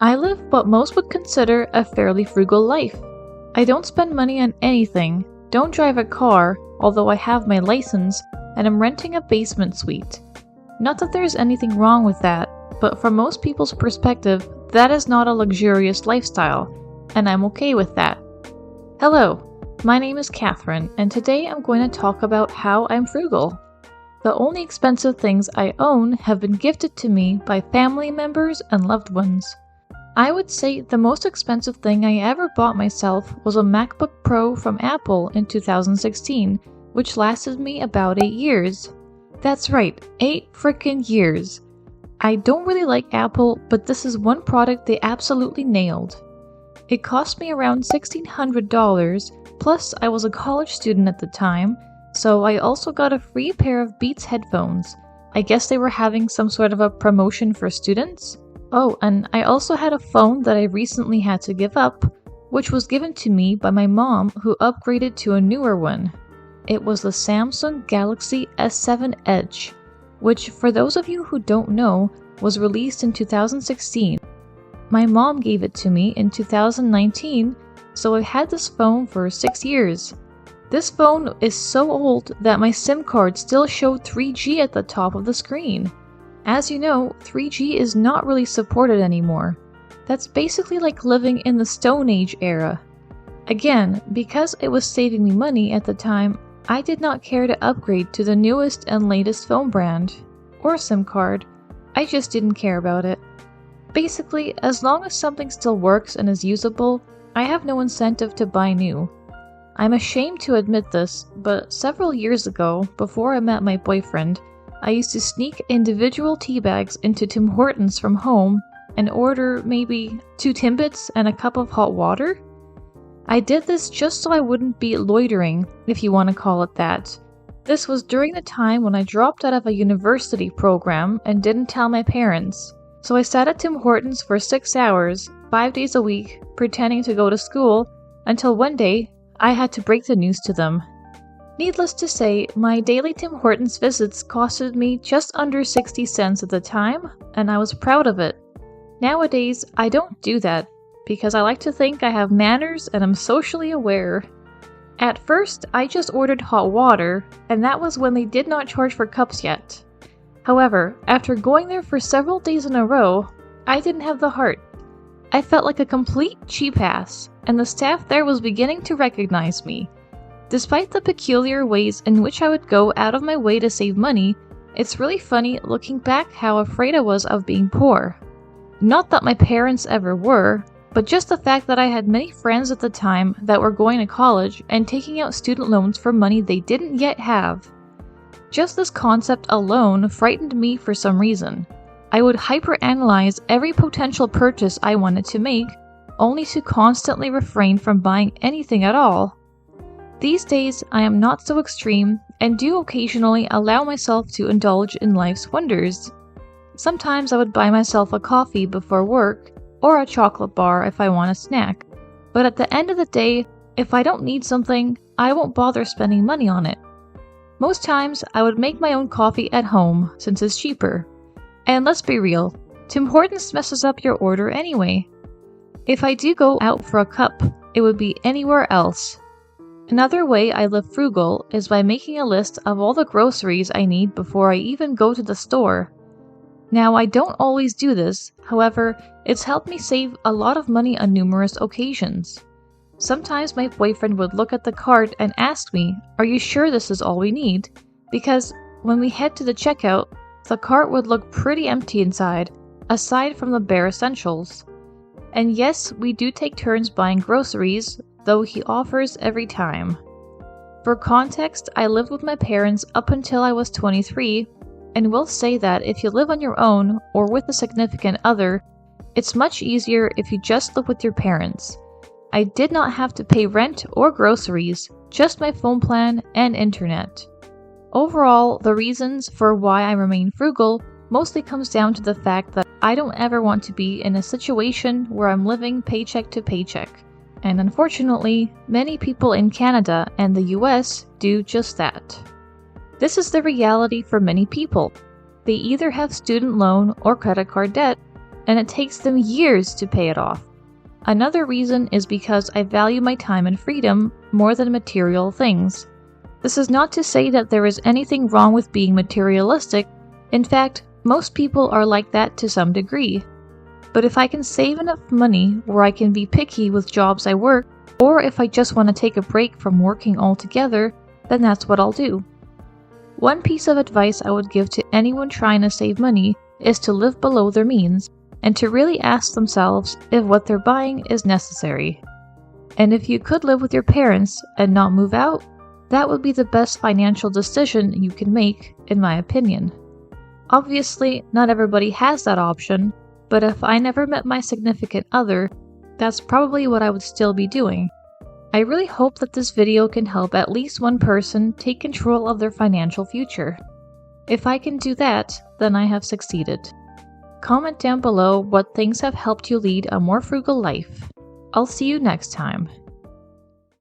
I live what most would consider a fairly frugal life. I don't spend money on anything, don't drive a car, although I have my license, and I'm renting a basement suite. Not that there's anything wrong with that, but from most people's perspective, that is not a luxurious lifestyle, and I'm okay with that. Hello, my name is Catherine, and today I'm going to talk about how I'm frugal. The only expensive things I own have been gifted to me by family members and loved ones. I would say the most expensive thing I ever bought myself was a MacBook Pro from Apple in 2016, which lasted me about 8 years. That's right, 8 frickin' years. I don't really like Apple, but this is one product they absolutely nailed. It cost me around $1,600, plus I was a college student at the time, so I also got a free pair of Beats headphones. I guess they were having some sort of a promotion for students. Oh, and I also had a phone that I recently had to give up, which was given to me by my mom who upgraded to a newer one. It was the Samsung Galaxy S7 Edge, which for those of you who don't know, was released in 2016. My mom gave it to me in 2019, so I had this phone for 6 years. This phone is so old that my SIM card still showed 3G at the top of the screen. As you know, 3G is not really supported anymore. That's basically like living in the Stone Age era. Again, because it was saving me money at the time, I did not care to upgrade to the newest and latest phone brand, or SIM card. I just didn't care about it. Basically, as long as something still works and is usable, I have no incentive to buy new. I'm ashamed to admit this, but several years ago, before I met my boyfriend, I used to sneak individual tea bags into Tim Hortons from home and order maybe 2 Timbits and a cup of hot water. I did this just so I wouldn't be loitering, if you want to call it that. This was during the time when I dropped out of a university program and didn't tell my parents. So I sat at Tim Hortons for 6 hours, 5 days a week, pretending to go to school, until one day I had to break the news to them. Needless to say, my daily Tim Hortons visits costed me just under 60 cents at the time, and I was proud of it. Nowadays, I don't do that, because I like to think I have manners and I'm socially aware. At first, I just ordered hot water, and that was when they did not charge for cups yet. However, after going there for several days in a row, I didn't have the heart. I felt like a complete cheapass, and the staff there was beginning to recognize me. Despite the peculiar ways in which I would go out of my way to save money, it's really funny looking back how afraid I was of being poor. Not that my parents ever were, but just the fact that I had many friends at the time that were going to college and taking out student loans for money they didn't yet have. Just this concept alone frightened me for some reason. I would hyperanalyze every potential purchase I wanted to make, only to constantly refrain from buying anything at all. These days, I am not so extreme and do occasionally allow myself to indulge in life's wonders. Sometimes I would buy myself a coffee before work, or a chocolate bar if I want a snack. But at the end of the day, if I don't need something, I won't bother spending money on it. Most times, I would make my own coffee at home since it's cheaper. And let's be real, Tim Hortons messes up your order anyway. If I do go out for a cup, it would be anywhere else. Another way I live frugal is by making a list of all the groceries I need before I even go to the store. Now, I don't always do this, however, it's helped me save a lot of money on numerous occasions. Sometimes my boyfriend would look at the cart and ask me, "Are you sure this is all we need?" Because when we head to the checkout, the cart would look pretty empty inside, aside from the bare essentials. And yes, we do take turns buying groceries, though he offers every time. For context, I lived with my parents up until I was 23, and will say that if you live on your own or with a significant other, it's much easier if you just live with your parents. I did not have to pay rent or groceries, just my phone plan and internet. Overall, the reasons for why I remain frugal mostly comes down to the fact that I don't ever want to be in a situation where I'm living paycheck to paycheck. And unfortunately, many people in Canada and the US do just that. This is the reality for many people. They either have student loan or credit card debt, and it takes them years to pay it off. Another reason is because I value my time and freedom more than material things. This is not to say that there is anything wrong with being materialistic. In fact, most people are like that to some degree. But if I can save enough money where I can be picky with jobs I work, or if I just want to take a break from working altogether, then that's what I'll do. One piece of advice I would give to anyone trying to save money is to live below their means, and to really ask themselves if what they're buying is necessary. And if you could live with your parents and not move out, that would be the best financial decision you can make, in my opinion. Obviously, not everybody has that option, but if I never met my significant other, that's probably what I would still be doing. I really hope that this video can help at least one person take control of their financial future. If I can do that, then I have succeeded. Comment down below what things have helped you lead a more frugal life. I'll see you next time.